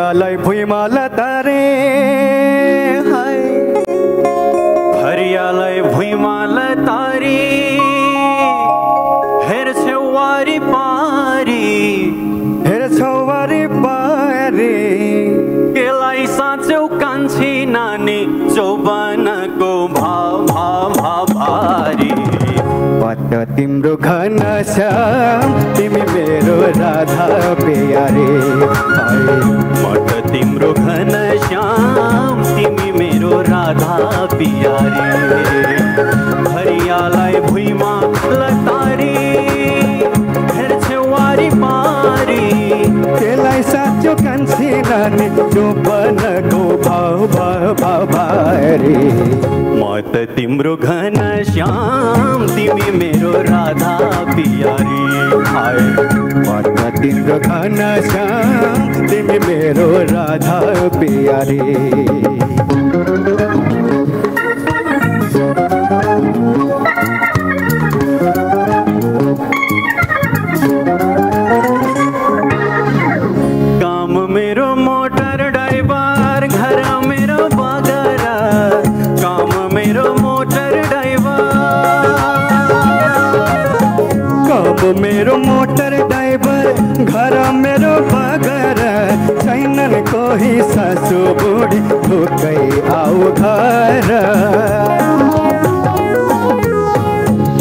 फरियालाई भुइँमा लतारे हाय फरियालाई भुइँमा लतारी हेर्छौ वारी पारी हेर्छौ वारी पारी केलाई साँचौ कान्छी नानी चौबनको भाव भाव भाव भारी पट तिम्रो घनश्याम तिमी मेरो राधा प्यारे मट तिम्रो घनश्याम तिमी मेरो राधा प्यारे फरियालाई भुइँमा लतारी हेर्छौ वारी पारी त्यसलाई साँचो कान्छी नानी चौबनको भाव भाव भाव भारी म त तिम्रो घनश्याम तिमी मेरो राधा प्यारी म त तिम्रो घनश्याम तिमी मेरो राधा प्यारी काम मेरो मोटर ड्राइभर घर मेरो बगरा काम मेरो मोटर ड्राइभर काम मेरो मोटर ड्राइभर घर मेरो बगरा छैनन् कोही सासु बुढी ढुक्कै आऊ घर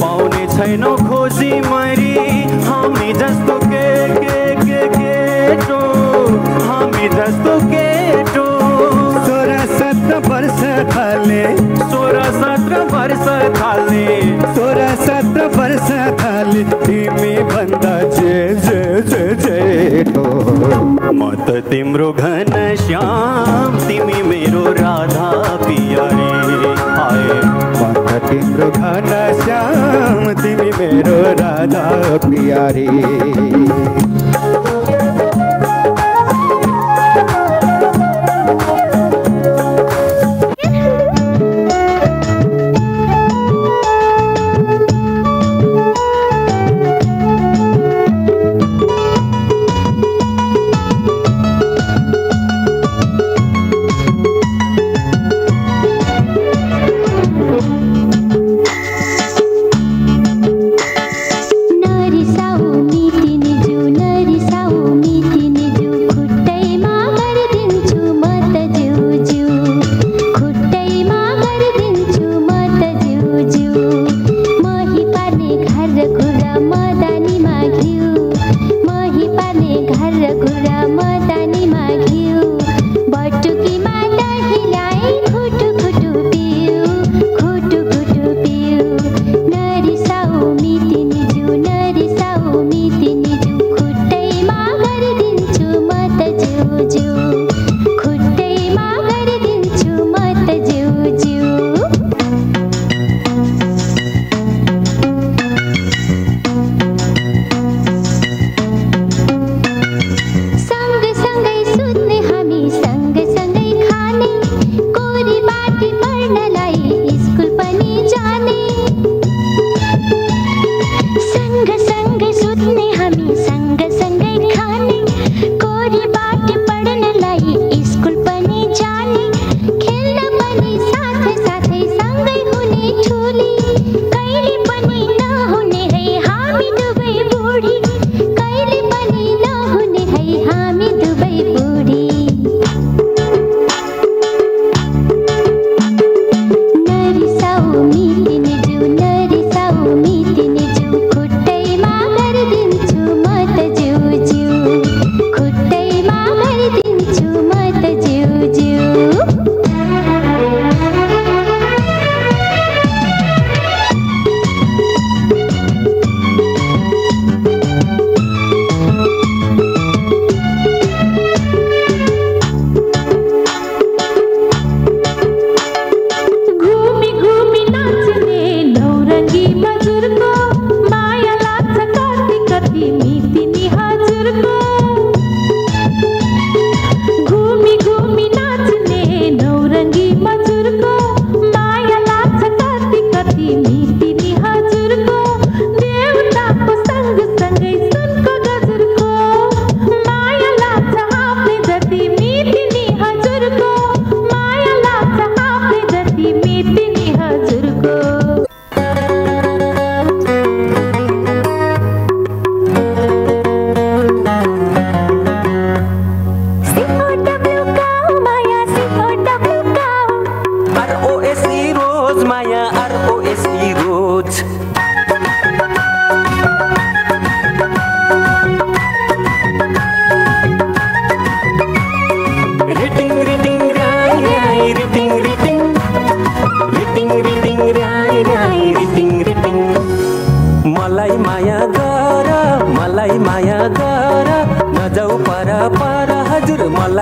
पाउने छैनौ खोजी मरी हामी जस्तो केटो हामी जस्तो केटो 16-17 वर्ष थाले 16-17 वर्ष थाले 16-17 वर्ष थाले तिमी भन्दा जेठो म त तिम्रो घनश्याम तिमी मेरो राधा प्यारी म त तिम्रो घनश्याम तिमी मेरो राधा प्यारी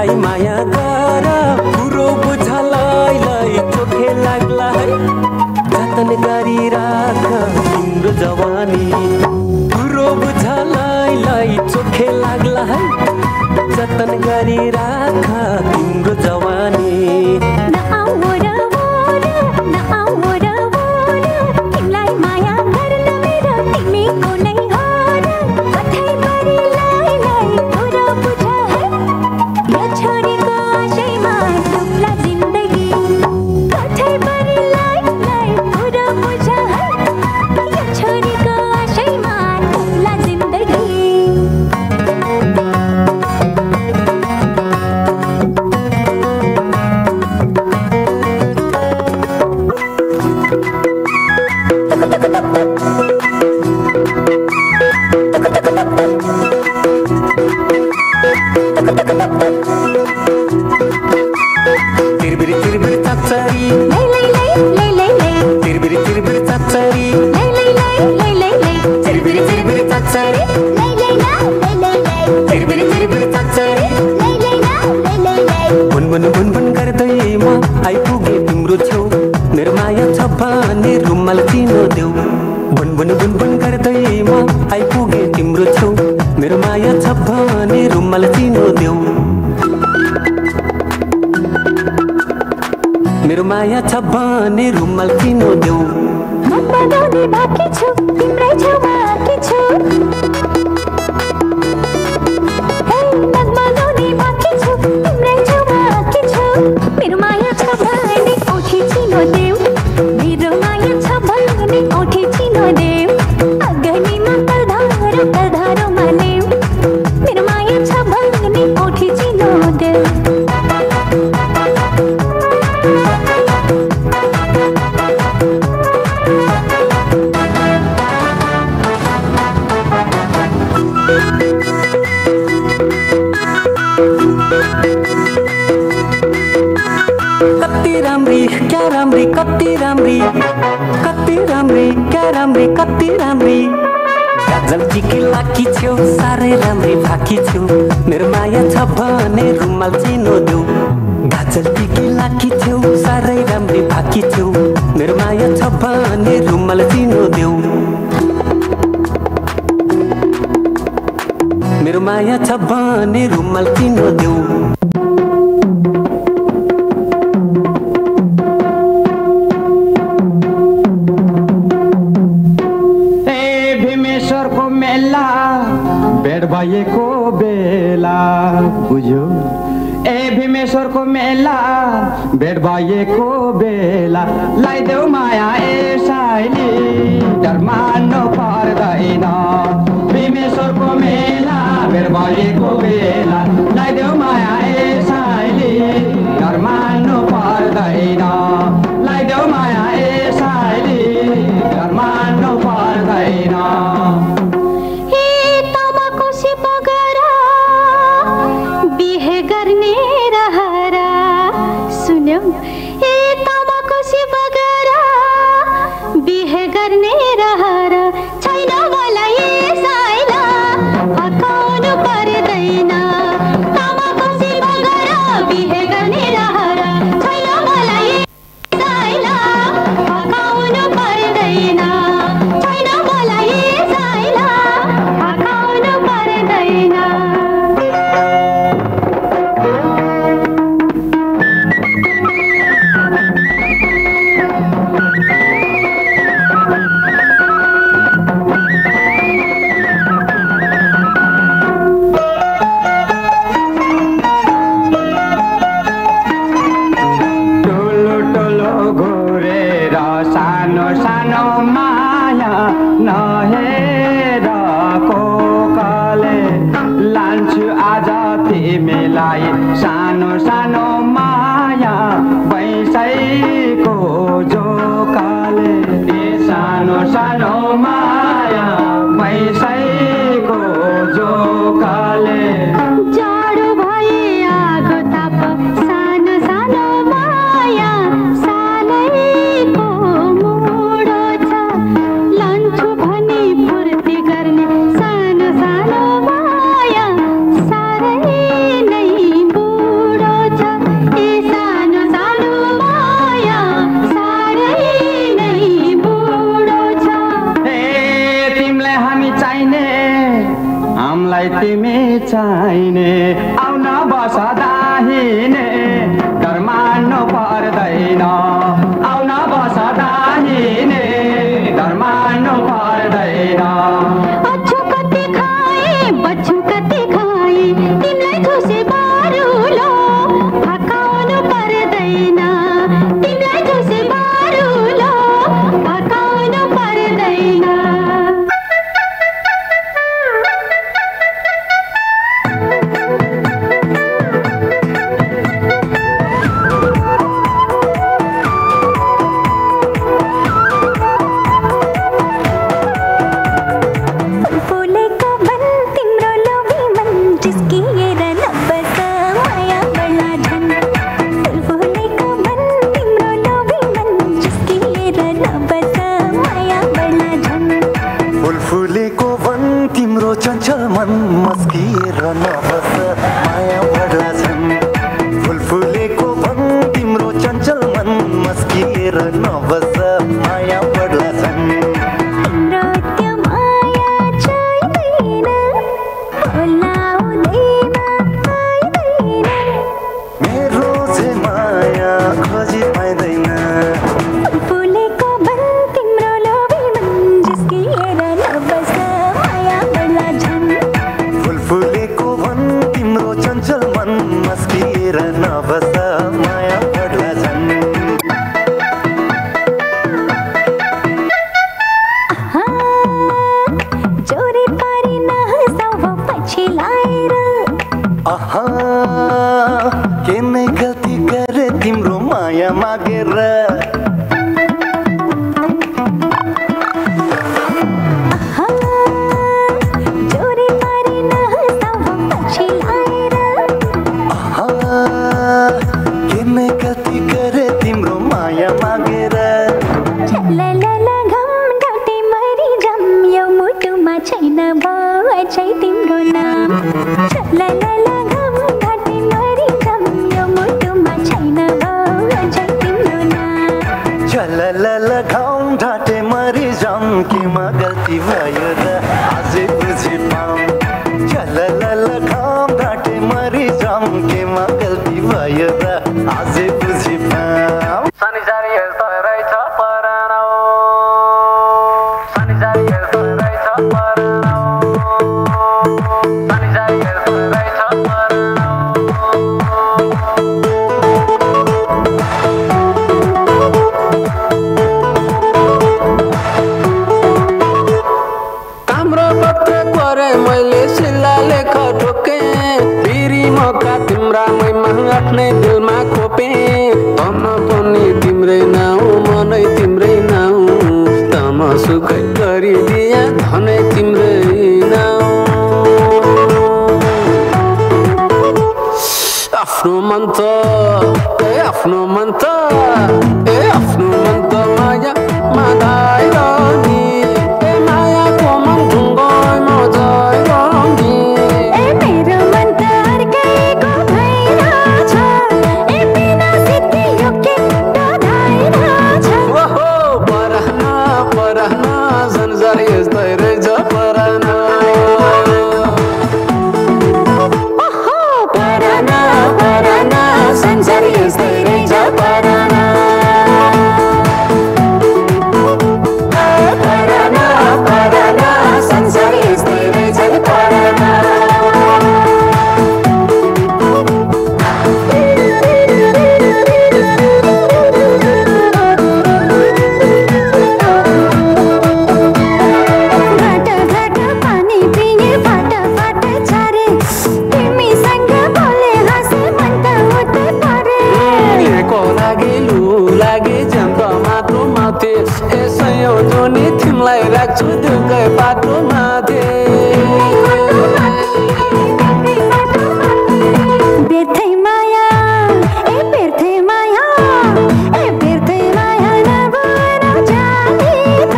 तिमीलाई माया गर कुरो बुझलाई चोखे लाग्ला है जतन गरी राख तिम्रो जवानी कुरो बुझलाई चोखे लाग्ला है जतन गरी राख तिम्रो जवानी बुनबुन गर्दै म आइपुगे तिम्रो छेउ मेरो माया छ भने रुमाल चिनो देऊ बुनबुन गर्दै म आइपुगे तिम्रो छेउ मेरो माया छ भने रुमाल चिनो देऊ मेरो माया छ भने रुमाल चिनो देऊ मनमा बाँकी छु तिम्रै छेउमा आँकी छु मेरो माया छ भने औठी चिनो देऊ मेरो माया छ भने औठी चिनो देऊ अगनीमा तलधारोमा लेऊ मेरो माया छ भने औठी चिनो देऊ कति राम्री क्या राम्री कति राम्री गाजल टिकी लाकी छेउ साह्रै राम्री भाकी छेउ मेरो माया छ भने रुमाल चिनो देऊ गाजल टिकी लाकी छेउ साह्रै राम्री भाकी छेउ मेरो माया छ भने रुमाल चिनो देऊ मेरो माया छ भने रुमाल चिनो देऊ भएको बेला बुझ्यो ए भीमेश्वरको मेला भेट भएको बेला लाइदेऊ माया ए साइली डर मान्नु पर्दैन भीमेश्वरको मेला भेट भएको बेला लाइदेऊ माया ए साइली डर मान्नु पर्दैन लाइदेऊ माया ए साइली डर मान्नु पर्दैन मलाई तिमी चाहिने आउन बस दाहिने डर मान्नु पर्दैन आउन बस दाहिने डर मान्नु पर्दैन अच्छो कति खाए बच्चो कति खाए तिमीलाई खुसी बारुलो फकाउनु पर्दैन तिमीलाई खुसी बारुलो फकाउनु पर्दैन चञ्चल मन मस्किएर नबस माया बढ्ला छन् फुलफुलेको भन तिम्रो चञ्चल मन मस्किएर नबस माया बढ्ला छन् मेरो चाहिँ माया खोजी पाइँदैन मस्किएर नबस माया बढ्ला छन् जोरी पारी नहसाउ पछि लाएर के नै गल्ती गरे तिम्रो माया मागेर छैन बाछै तिम्रो नाम ला ला ला घम घाटी मरि घम यो मुटुमा छैन बाछै तिम्रो नाम चल घाउ ढाटे मरि जाम केमा गल्ती भयो र अझै बुझि पाऊँ चल घाउ ढाटे मरि जाम केमा गल्ती भयो र अझै बुझि पाऊँ शनिचारी यस्तो रहेछ परानो शनिचारी यस्तो रहेछ परानो शनिचारी यस्तो रहेछ परानो हाम्रो पत्र गरे मैले शिलाले खटोके फेरि मौका तिम्रा मैमा आफ्नै दिलमा खोपे तम पनि तिम्रै नाउ मनै तिम्रै नाउ तम सुखै गरिदिया धनै तिम्रै नाउ आफ्नो मन त आफ्नो मन त आफ्नो मन त माया मादाइ रनी मायाको मन ढुङ्गै मजाइ रनी मेरो मन त अर्कैको भइरहेछ बिना सिद्धि यो के डढाइरहेछ ओहो परान संसार यस्तै रहेछ परान ओहो परान संसार यस्तै रहेछ परान परान संसार यस्तै रहेछ परान घाट पानी पिए फाट छारे तिमीसँग बोले हाँसे मन त उठ्दै परे को लागि लु लागि जन्त माटो माथे यसैयो जोनी तिमीलाई राख्छु दुःखै बाटो माथे बेर्थै माया बेर्थै माया बेर्थै माया नभएर जाने त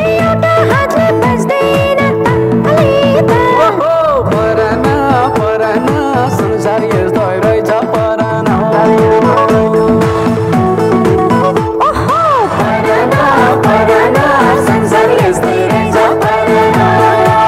एउटा हातले बज्दैन ओहो परान संसार यस्तै रहेछ परान ओहो परान संसार यस्तै रहेछ परान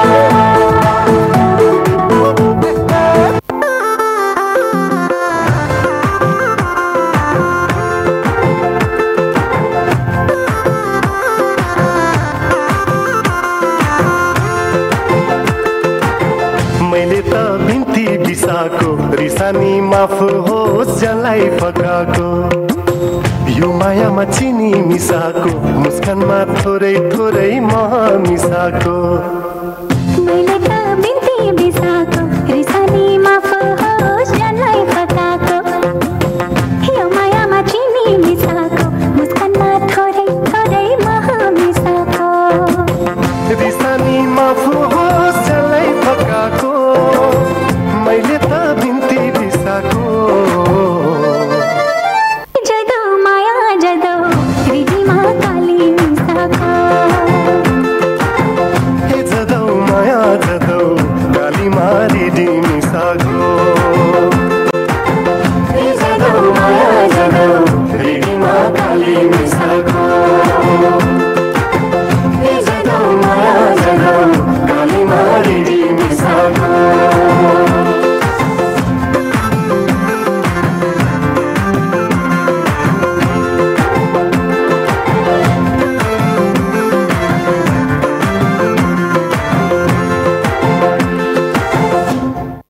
रिसानी माफ होस् जसलाई फकाको यो मायामा चिनी मिसाको मुस्कानमा थोरै थोरै मह मिसाको मैले त बिन्ती बिसाको रिसानी माफ होस् जसलाई फकाको यो मायामा चिनी मिसाको मुस्कानमा थोरै थोरै मह मिसाको रिसानी माफ होस्